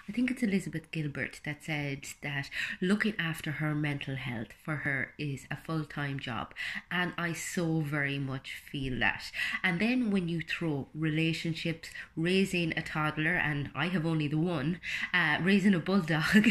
I think it's Elizabeth Gilbert that said that looking after her mental health for her is a full time job. And I so very much feel that. And then when you throw relationships, raising a toddler, and I have only the one, raising a bulldog,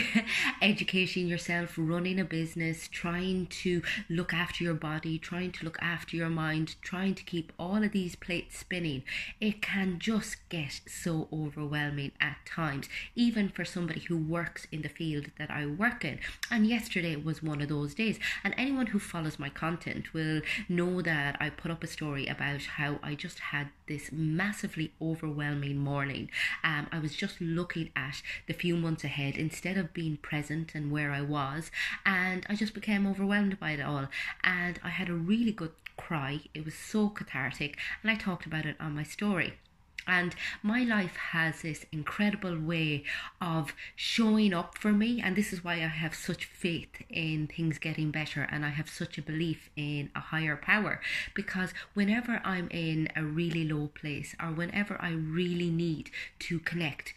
educating yourself, running a business, trying to look after your body, trying to look after your mind, trying to keep all of these plates spinning, it can just get so overwhelming at times, even for somebody who works in the field that I work in. And yesterday was one of those days. And anyone who follows my content will know that I put up a story about how I just had this massively overwhelming morning. I was just looking at the few months ahead instead of being present and where I was, and I just became overwhelmed by it all. And I had a really good cry. It was so cathartic, and I talked about it on my story. And my life has this incredible way of showing up for me, and this is why I have such faith in things getting better, and I have such a belief in a higher power. Because whenever I'm in a really low place, or whenever I really need to connect,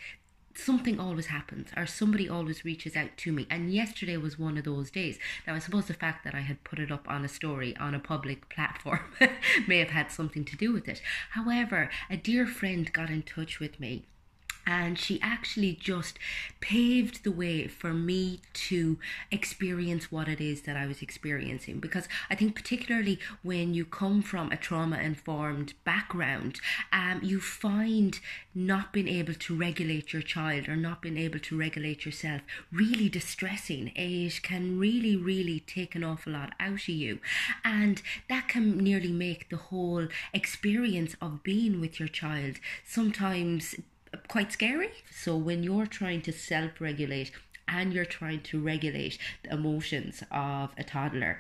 something always happens, or somebody always reaches out to me. And yesterday was one of those days. Now, I suppose the fact that I had put it up on a story on a public platform may have had something to do with it. However, a dear friend got in touch with me, and she actually just paved the way for me to experience what it is that I was experiencing. Because I think particularly when you come from a trauma-informed background, you find not being able to regulate your child or not being able to regulate yourself really distressing. It can really, really take an awful lot out of you. And that can nearly make the whole experience of being with your child sometimes quite scary. So when you're trying to self-regulate and you're trying to regulate the emotions of a toddler,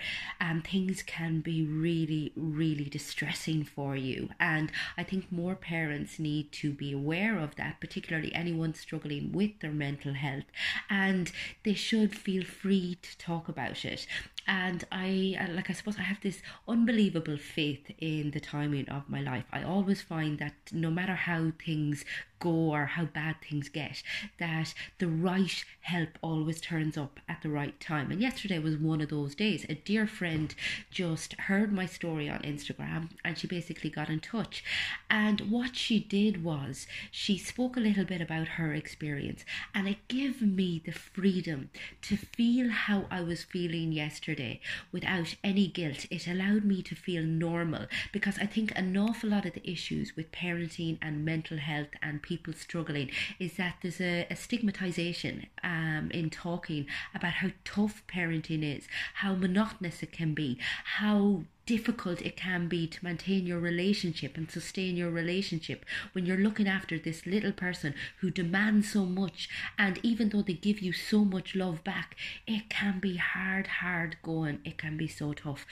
things can be really, really distressing for you. And I think more parents need to be aware of that, particularly anyone struggling with their mental health, and they should feel free to talk about it. And I suppose I have this unbelievable faith in the timing of my life. I always find that no matter how things go or how bad things get, that the right help always turns up at the right time. And yesterday was one of those days. A dear friend just heard my story on Instagram, and she basically got in touch. And what she did was she spoke a little bit about her experience, and it gave me the freedom to feel how I was feeling yesterday without any guilt. It allowed me to feel normal, because I think an awful lot of the issues with parenting and mental health and people struggling is that there's a stigmatization in talking about how tough parenting is, how monotonous it can be, how difficult it can be to maintain your relationship and sustain your relationship when you're looking after this little person who demands so much. And even though they give you so much love back, it can be hard going. It can be so tough.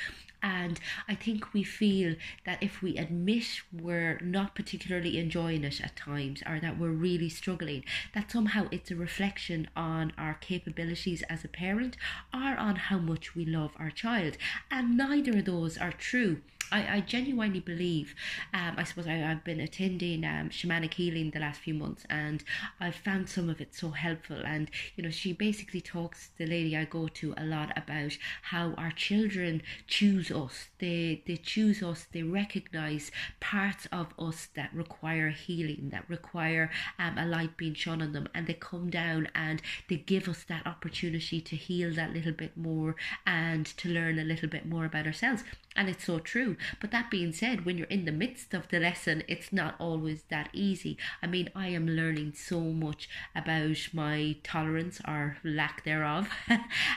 And I think we feel that if we admit we're not particularly enjoying it at times, or that we're really struggling, that somehow it's a reflection on our capabilities as a parent or on how much we love our child. And neither of those are true. I genuinely believe, I suppose I've been attending shamanic healing the last few months, and I've found some of it so helpful. And, you know, she basically talks, the lady I go to, a lot about how our children choose us. They choose us, they recognise parts of us that require healing, that require a light being shone on them, and they come down and they give us that opportunity to heal that little bit more and to learn a little bit more about ourselves. And it's so true. But that being said, when you're in the midst of the lesson, it's not always that easy. I mean, I am learning so much about my tolerance or lack thereof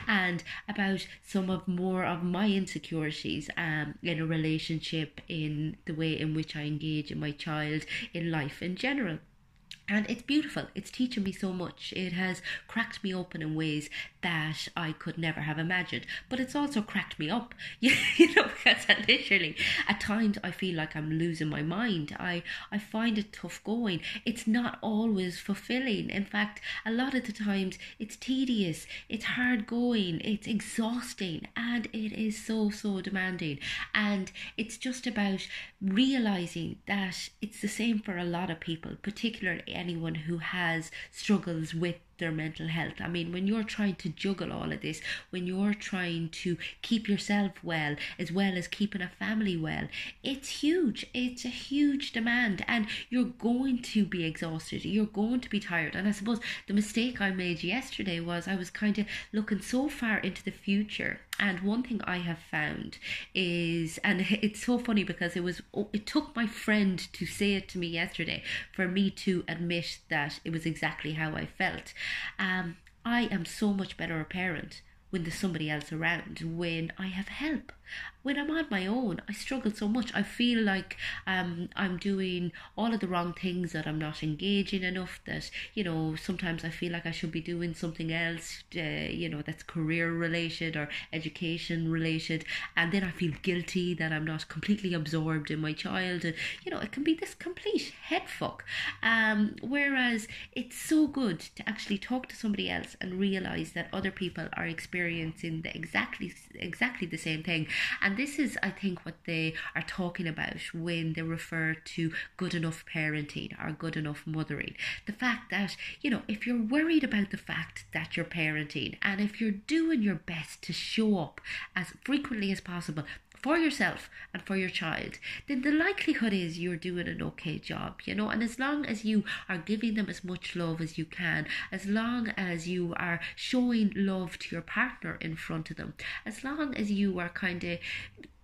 and about some of more of my insecurities in a relationship, in the way in which I engage in my child, in life in general. And it's beautiful. It's teaching me so much. It has cracked me open in ways that I could never have imagined. But it's also cracked me up, you know, because I literally, at times, I feel like I'm losing my mind. I find it tough going. It's not always fulfilling. In fact, a lot of the times, it's tedious, it's hard going, it's exhausting, and it is so demanding. And it's just about realising that it's the same for a lot of people, particularly anyone who has struggles with their mental health. I mean, when you're trying to juggle all of this, when you're trying to keep yourself well as keeping a family well, it's huge. It's a huge demand, and you're going to be exhausted. You're going to be tired. And I suppose the mistake I made yesterday was I was kind of looking so far into the future. And one thing I have found is, and it's so funny because it took my friend to say it to me yesterday for me to admit that it was exactly how I felt. I am so much better a parent when there's somebody else around, when I have help. When I'm on my own, I struggle so much. I feel like I'm doing all of the wrong things, that I'm not engaging enough, that, sometimes I feel like I should be doing something else, that's career related or education related. And then I feel guilty that I'm not completely absorbed in my child. And, it can be this complete head fuck. Whereas it's so good to actually talk to somebody else and realize that other people are experiencing exactly the same thing. And this is, I think, what they are talking about when they refer to good enough parenting or good enough mothering. The fact that, if you're worried about the fact that you're parenting, and if you're doing your best to show up as frequently as possible for yourself and for your child, then the likelihood is you're doing an okay job, and as long as you are giving them as much love as you can, as long as you are showing love to your partner in front of them, as long as you are kind of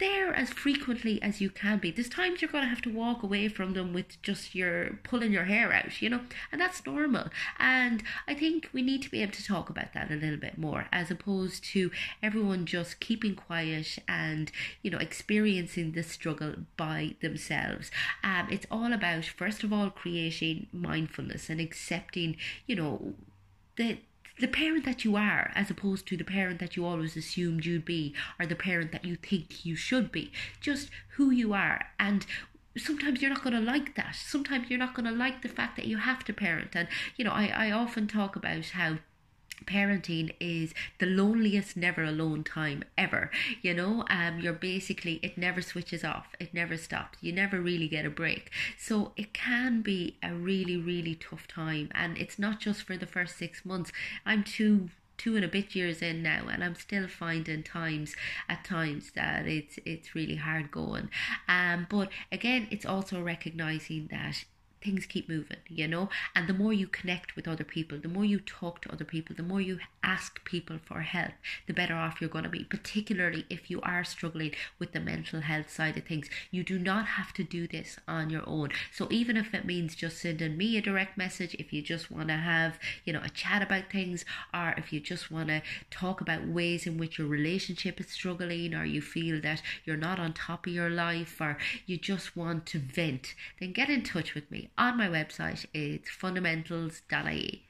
there as frequently as you can be. There's times you're going to have to walk away from them with just your pulling your hair out, and that's normal. And I think we need to be able to talk about that a little bit more, as opposed to everyone just keeping quiet and, experiencing the struggle by themselves. It's all about, first of all, creating mindfulness and accepting, the parent that you are, as opposed to the parent that you always assumed you'd be, or the parent that you think you should be. Just who you are. And sometimes you're not going to like that. Sometimes you're not going to like the fact that you have to parent. And, I often talk about how parenting is the loneliest never alone time ever. You're basically, it never switches off, it never stops, you never really get a break. So it can be a really, really tough time, and it's not just for the first 6 months. I'm two and a bit years in now, and I'm still finding at times that it's really hard going. But again, it's also recognizing that things keep moving, and the more you connect with other people, the more you talk to other people, the more you ask people for help, the better off you're going to be, particularly if you are struggling with the mental health side of things. You do not have to do this on your own. So even if it means just sending me a direct message, if you just want to have, a chat about things, or if you just want to talk about ways in which your relationship is struggling, or you feel that you're not on top of your life, or you just want to vent, then get in touch with me on my website. It's fundamentals.ie.